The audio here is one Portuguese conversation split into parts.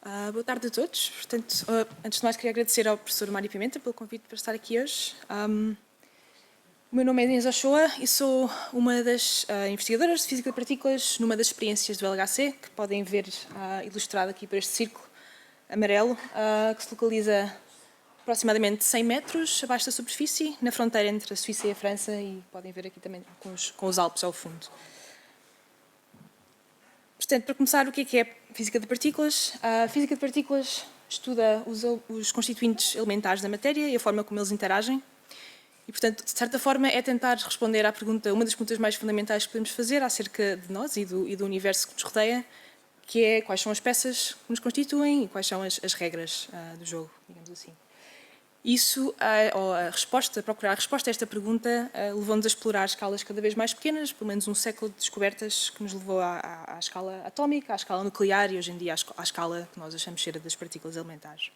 Boa tarde a todos. Portanto, antes de mais, queria agradecer ao professor Mário Pimenta pelo convite para estar aqui hoje. O meu nome é Inês Ochoa e sou uma das investigadoras de Física de Partículas numa das experiências do LHC, que podem ver ilustrado aqui por este círculo amarelo, que se localiza aproximadamente 100 metros abaixo da superfície, na fronteira entre a Suíça e a França, e podem ver aqui também com os Alpes ao fundo. Portanto, para começar, o que é Física de Partículas? A Física de Partículas estuda os constituintes elementares da matéria e a forma como eles interagem. E, portanto, de certa forma, é tentar responder à pergunta, uma das perguntas mais fundamentais que podemos fazer acerca de nós e do universo que nos rodeia, que é quais são as peças que nos constituem e quais são as regras do jogo, digamos assim. Isso, procurar a resposta a esta pergunta, levou-nos a explorar escalas cada vez mais pequenas, pelo menos um século de descobertas que nos levou à escala atómica, à escala nuclear e hoje em dia à escala que nós achamos ser a das partículas elementares.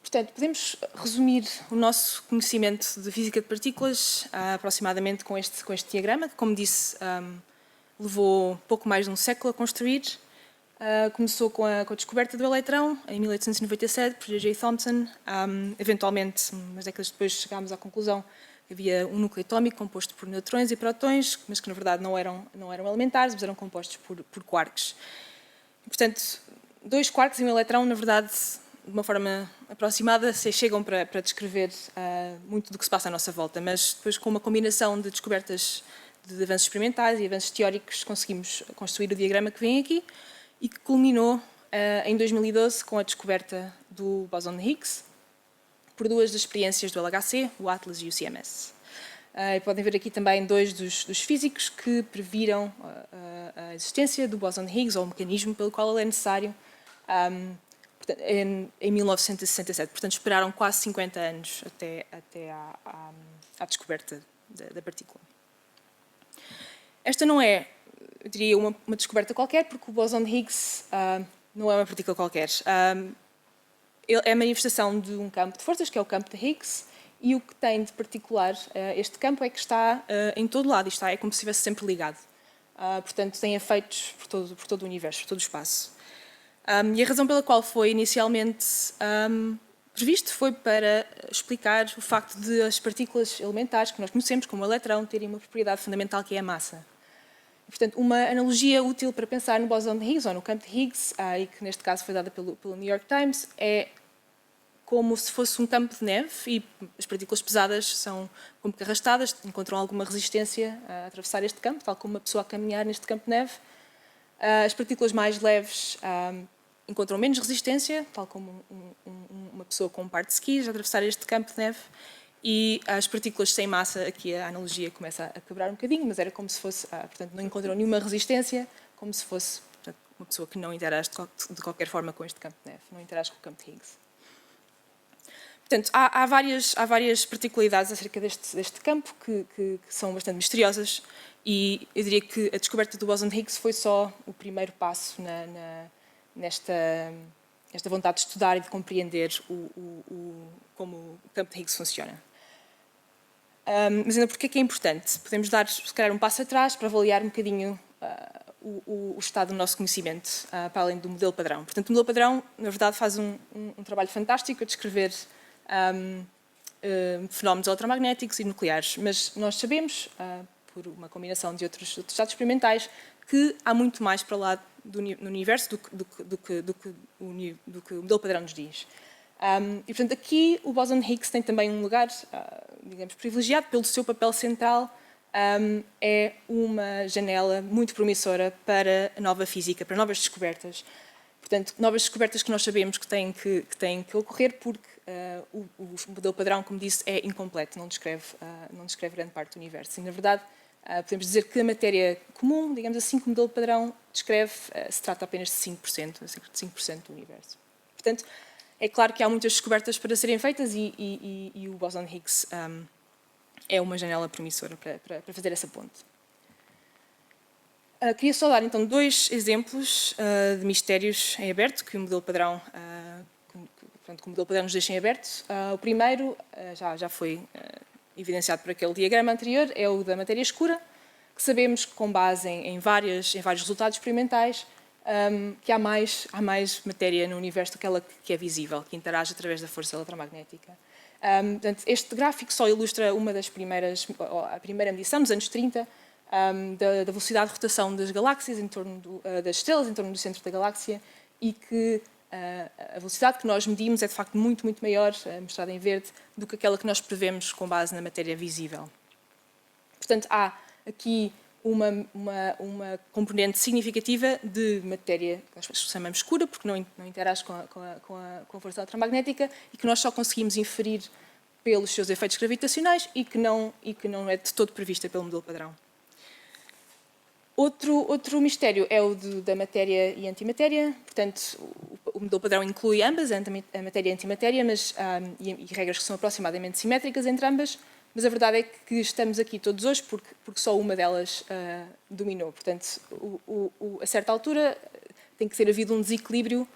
Portanto, podemos resumir o nosso conhecimento de física de partículas aproximadamente com este diagrama, que, como disse, levou pouco mais de um século a construir. Começou com a descoberta do eletrão, em 1897, por J.J. Thomson. Eventualmente, umas décadas depois, chegámos à conclusão que havia um núcleo atómico composto por neutrões e prótons, mas que, na verdade, não eram elementares, mas eram compostos por quarks. E, portanto, dois quarks e um eletrão, na verdade, de uma forma aproximada, chegam para descrever muito do que se passa à nossa volta, mas depois, com uma combinação de descobertas de avanços experimentais e avanços teóricos, conseguimos construir o diagrama que vem aqui, e que culminou em 2012 com a descoberta do bóson de Higgs por duas das experiências do LHC, o ATLAS e o CMS. Podem ver aqui também dois dos físicos que previram a existência do bóson de Higgs, ou o mecanismo pelo qual ele é necessário, em 1967. Portanto, esperaram quase 50 anos até à descoberta da partícula. Esta não é, eu diria, uma descoberta qualquer, porque o bóson de Higgs não é uma partícula qualquer. É a manifestação de um campo de forças, que é o campo de Higgs, e o que tem de particular este campo é que está em todo lado, isto é como se estivesse sempre ligado. Portanto, tem efeitos por todo o universo, por todo o espaço. E a razão pela qual foi inicialmente previsto foi para explicar o facto de as partículas elementares que nós conhecemos, como o eletrão, terem uma propriedade fundamental que é a massa. Portanto, uma analogia útil para pensar no bóson de Higgs ou no campo de Higgs, e que neste caso foi dada pelo New York Times, é como se fosse um campo de neve e as partículas pesadas são como que arrastadas, encontram alguma resistência a atravessar este campo, tal como uma pessoa a caminhar neste campo de neve. As partículas mais leves encontram menos resistência, tal como uma pessoa com um par de skis a atravessar este campo de neve. E as partículas sem massa, aqui a analogia começa a quebrar um bocadinho, mas era como se fosse, portanto, não encontram nenhuma resistência, como se fosse, portanto, uma pessoa que não interage de qualquer forma com este campo de neve, não interage com o campo de Higgs. Portanto, há várias particularidades acerca deste campo que são bastante misteriosas, e eu diria que a descoberta do bóson de Higgs foi só o primeiro passo nesta vontade de estudar e de compreender como o campo de Higgs funciona. Mas ainda porque é que é importante? Podemos dar, se calhar, um passo atrás para avaliar um bocadinho o estado do nosso conhecimento, para além do modelo padrão. Portanto, o modelo padrão, na verdade, faz um trabalho fantástico a descrever fenómenos eletromagnéticos e nucleares, mas nós sabemos, por uma combinação de outros dados experimentais, que há muito mais para lá no universo do que o modelo padrão nos diz. E, portanto, aqui o bóson de Higgs tem também um lugar, digamos, privilegiado pelo seu papel central. É uma janela muito promissora para a nova física, para novas descobertas. Portanto, novas descobertas que nós sabemos que têm que ocorrer porque o modelo padrão, como disse, é incompleto, não descreve grande parte do universo. E, na verdade, podemos dizer que a matéria comum, digamos assim, que o modelo padrão descreve, se trata apenas de 5%, cerca de 5% do universo. Portanto, é claro que há muitas descobertas para serem feitas e o bóson de Higgs é uma janela promissora para fazer essa ponte. Queria só dar, então, dois exemplos de mistérios em aberto que o modelo padrão, nos deixa em aberto. O primeiro já foi evidenciado por aquele diagrama anterior, é o da matéria escura, porque sabemos, com base em vários resultados experimentais, que há mais matéria no universo do que aquela que é visível, que interage através da força eletromagnética. Portanto, este gráfico só ilustra a primeira medição, nos anos 30, da velocidade de rotação das galáxias das estrelas em torno do centro da galáxia, e que a velocidade que nós medimos é de facto muito, muito maior, mostrada em verde, do que aquela que nós prevemos com base na matéria visível. Portanto, há aqui uma componente significativa de matéria que nós chamamos escura, porque não interage com a força eletromagnética, e que nós só conseguimos inferir pelos seus efeitos gravitacionais e que não é de todo prevista pelo modelo padrão. Outro mistério é o da matéria e antimatéria. Portanto, o modelo padrão inclui ambas, a matéria e a antimatéria, e regras que são aproximadamente simétricas entre ambas, mas a verdade é que estamos aqui todos hoje porque só uma delas dominou. Portanto, a certa altura tem que ter havido um desequilíbrio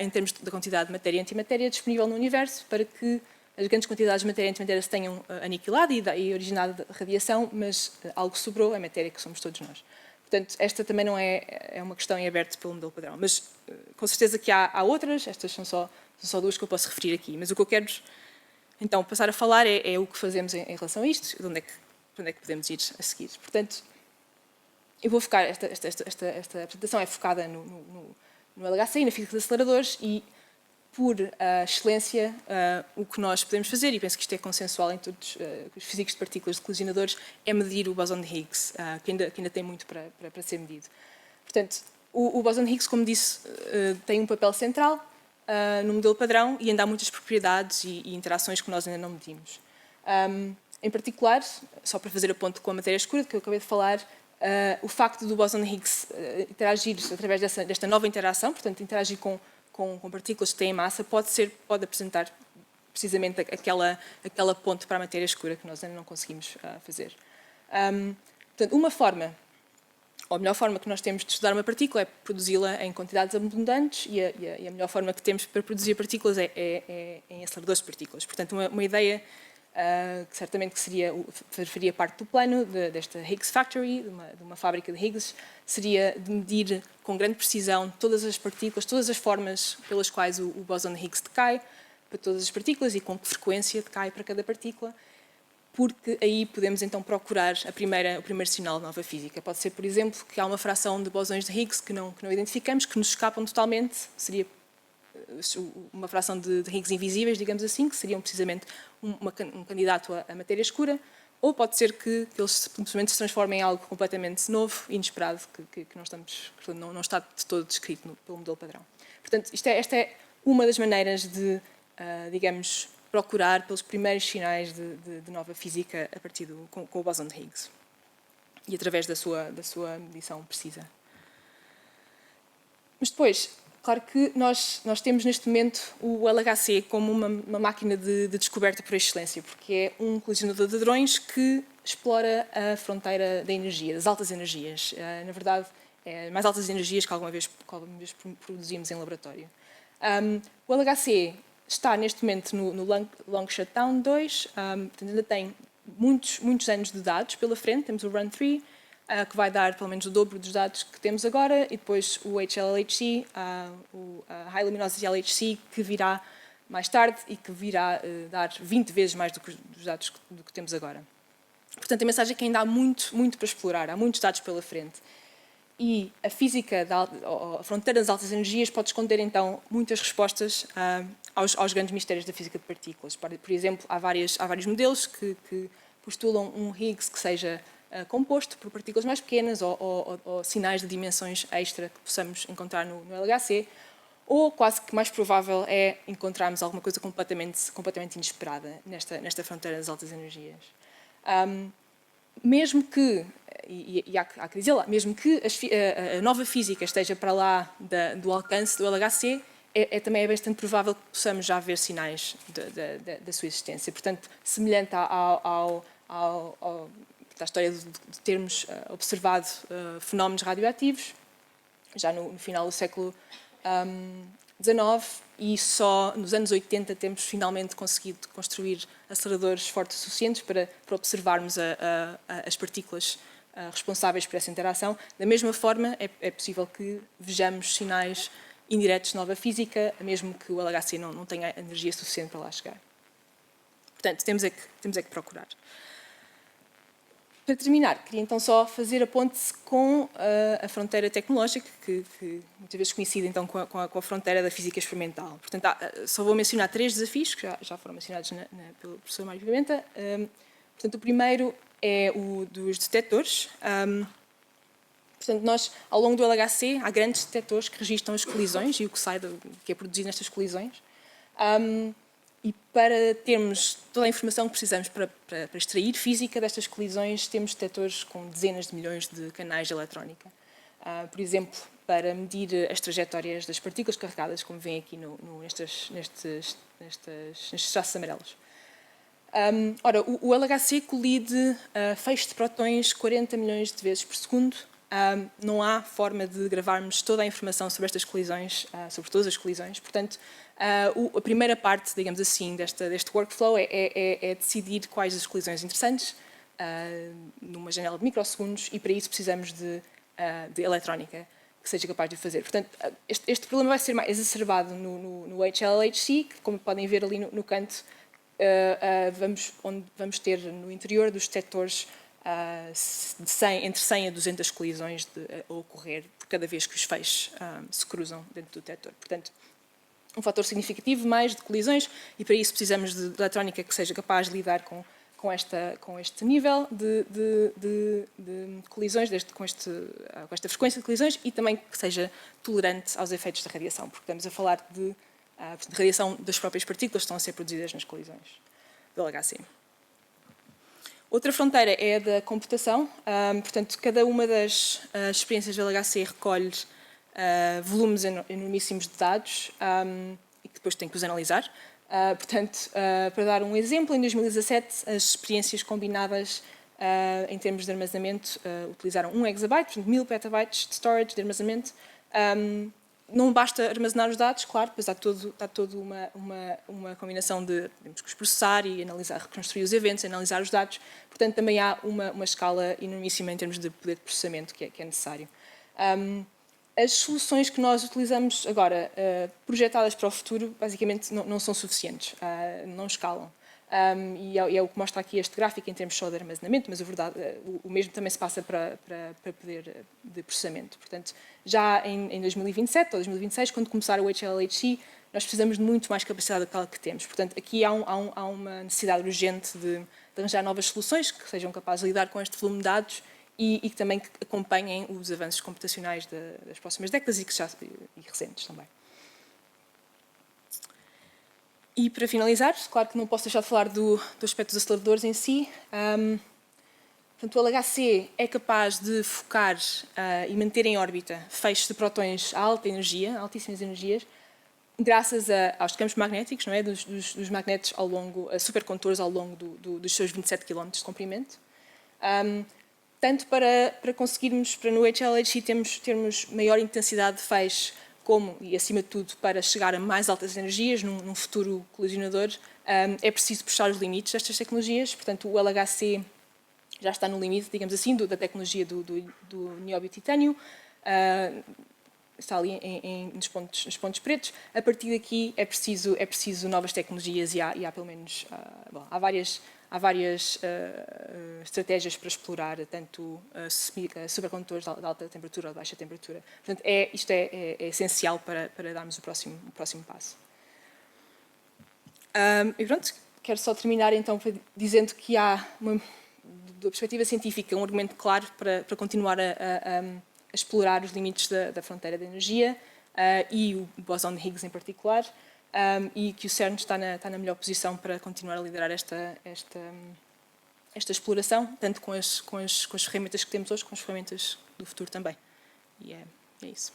em termos da quantidade de matéria e antimatéria disponível no universo, para que as grandes quantidades de matéria e antimatéria se tenham aniquilado e originado radiação, mas algo sobrou, a matéria que somos todos nós. Portanto, esta também não é uma questão em aberto pelo modelo padrão, mas com certeza que há outras. Estas são só duas que eu posso referir aqui, mas o que eu quero então passar a falar é o que fazemos em relação a isto, de onde é que podemos ir a seguir. Portanto, eu vou focar, esta apresentação é focada no LHC e na física dos aceleradores, e por excelência, o que nós podemos fazer, e penso que isto é consensual em todos os físicos de partículas de colisionadores, é medir o bóson de Higgs, que ainda tem muito para ser medido. Portanto, o bóson de Higgs, como disse, tem um papel central no modelo padrão, e ainda há muitas propriedades e interações que nós ainda não medimos. Em particular, só para fazer a ponto com a matéria escura, que eu acabei de falar, o facto do bóson de Higgs interagir através desta nova interação, portanto, interagir com partículas que têm massa, pode apresentar precisamente aquela ponte para a matéria escura que nós ainda não conseguimos fazer. Portanto, uma forma, ou a melhor forma que nós temos de estudar uma partícula é produzi-la em quantidades abundantes, e a melhor forma que temos para produzir partículas é em aceleradores de partículas. Portanto, uma ideia que certamente faria parte do plano desta Higgs Factory, de uma fábrica de Higgs, seria de medir com grande precisão todas as partículas, todas as formas pelas quais o bóson de Higgs decai para todas as partículas e com que frequência decai para cada partícula, porque aí podemos então procurar o primeiro sinal de nova física. Pode ser, por exemplo, que há uma fração de bósons de Higgs que não identificamos, que nos escapam totalmente, seria uma fração de Higgs invisíveis, digamos assim, que seriam precisamente um candidato à matéria escura, ou pode ser que eles simplesmente se transformem em algo completamente novo e inesperado, que não está de todo descrito pelo modelo padrão. Portanto, esta é uma das maneiras de, digamos, procurar pelos primeiros sinais de nova física a partir com o bóson de Higgs, e através da sua medição precisa. Mas depois, claro que nós temos neste momento o LHC como uma máquina de descoberta por excelência, porque é um colisionador de hadrões que explora a fronteira da energia, das altas energias. Na verdade, é mais altas energias que alguma vez produzimos em laboratório. O LHC está neste momento no Long Shutdown 2, portanto ainda tem muitos anos de dados pela frente. Temos o Run 3, que vai dar pelo menos o dobro dos dados que temos agora, e depois o HLHC, a High Luminosity LHC, que virá mais tarde e que virá dar 20 vezes mais dos dados do que temos agora. Portanto, a mensagem é que ainda há muito para explorar, há muitos dados pela frente. E a física, a fronteira das altas energias, pode esconder, então, muitas respostas aos grandes mistérios da física de partículas. Por exemplo, há vários modelos que postulam um Higgs que seja composto por partículas mais pequenas ou sinais de dimensões extra que possamos encontrar no LHC, ou quase que mais provável é encontrarmos alguma coisa completamente inesperada nesta fronteira das altas energias. Mesmo que, e há que dizer lá, mesmo que a nova física esteja para lá do alcance do LHC, também é bastante provável que possamos já ver sinais da sua existência. Portanto, semelhante à história de termos observado fenómenos radioativos, já no final do século XIX, e só nos anos 80 temos finalmente conseguido construir aceleradores fortes o suficientes para observarmos as partículas responsáveis por essa interação. Da mesma forma, é possível que vejamos sinais indiretos de nova física, mesmo que o LHC não tenha energia suficiente para lá chegar. Portanto, temos é que procurar. Para terminar, queria então só fazer a ponte com a fronteira tecnológica, que muitas vezes coincide então com a fronteira da física experimental. Portanto, só vou mencionar 3 desafios, que já foram mencionados pelo professor Mário Pimenta. Portanto, o primeiro é o dos detectores. Portanto, nós, ao longo do LHC, há grandes detectores que registram as colisões e o que que é produzido nestas colisões. E para termos toda a informação que precisamos para extrair física destas colisões, temos detectores com dezenas de milhões de canais de eletrónica. Por exemplo, para medir as trajetórias das partículas carregadas, como vêem aqui nestes traços amarelos. Ora, o LHC colide feixes de prótons 40 milhões de vezes por segundo. Não há forma de gravarmos toda a informação sobre estas colisões, sobre todas as colisões. Portanto, a primeira parte, digamos assim, deste workflow é decidir quais as colisões interessantes, numa janela de microsegundos, e para isso precisamos de eletrónica que seja capaz de o fazer. Portanto, este problema vai ser mais exacerbado no HLHC, que, como podem ver ali no canto, onde vamos ter no interior dos detectores entre 100 a 200 colisões a ocorrer por cada vez que os feixes se cruzam dentro do detector. Portanto, um fator significativo mais de colisões, e para isso precisamos de eletrónica que seja capaz de lidar com este nível de colisões, com esta frequência de colisões, e também que seja tolerante aos efeitos da radiação, porque estamos a falar de radiação das próprias partículas que estão a ser produzidas nas colisões do LHC. Outra fronteira é a da computação. Portanto, cada uma das experiências do LHC recolhe volumes enormíssimos de dados e que depois tem que os analisar. Portanto, para dar um exemplo, em 2017 as experiências combinadas em termos de armazenamento utilizaram 1 exabyte, portanto 1000 petabytes de storage, de armazenamento. Não basta armazenar os dados, claro, depois há toda uma combinação de temos que os processar e analisar, reconstruir os eventos, analisar os dados. Portanto, também há uma escala enormíssima em termos de poder de processamento que é necessário. As soluções que nós utilizamos agora, projetadas para o futuro, basicamente não são suficientes, não escalam. E é o que mostra aqui este gráfico em termos só de armazenamento, mas o mesmo também se passa para poder de processamento. Portanto, já em 2027 ou 2026, quando começar o HLHC, nós precisamos de muito mais capacidade daquela que temos. Portanto, aqui há uma necessidade urgente de arranjar novas soluções que sejam capazes de lidar com este volume de dados e que também acompanhem os avanços computacionais das próximas décadas e recentes também. E para finalizar, claro que não posso deixar de falar do aspecto dos aceleradores em si. Portanto, o LHC é capaz de focar e manter em órbita feixes de prótons a alta energia, altíssimas energias, graças aos campos magnéticos, não é? dos magnetos supercondutores ao longo dos seus 27 km de comprimento. Tanto para conseguirmos, para no HLHC termos maior intensidade de feixe, como, e acima de tudo, para chegar a mais altas energias num futuro colisionador, é preciso puxar os limites destas tecnologias. Portanto, o LHC já está no limite, digamos assim, da tecnologia do nióbio titânio, está ali nos pontos pretos. A partir daqui é preciso novas tecnologias e há pelo menos, há várias estratégias para explorar tanto supercondutores de alta temperatura ou de baixa temperatura. Portanto, isto é essencial para darmos o próximo passo. E pronto, quero só terminar então dizendo que há, da perspectiva científica, um argumento claro para continuar a explorar os limites da fronteira da energia e o bóson de Higgs em particular, e que o CERN está na melhor posição para continuar a liderar esta exploração, tanto com as ferramentas que temos hoje, com as ferramentas do futuro também. E é isso.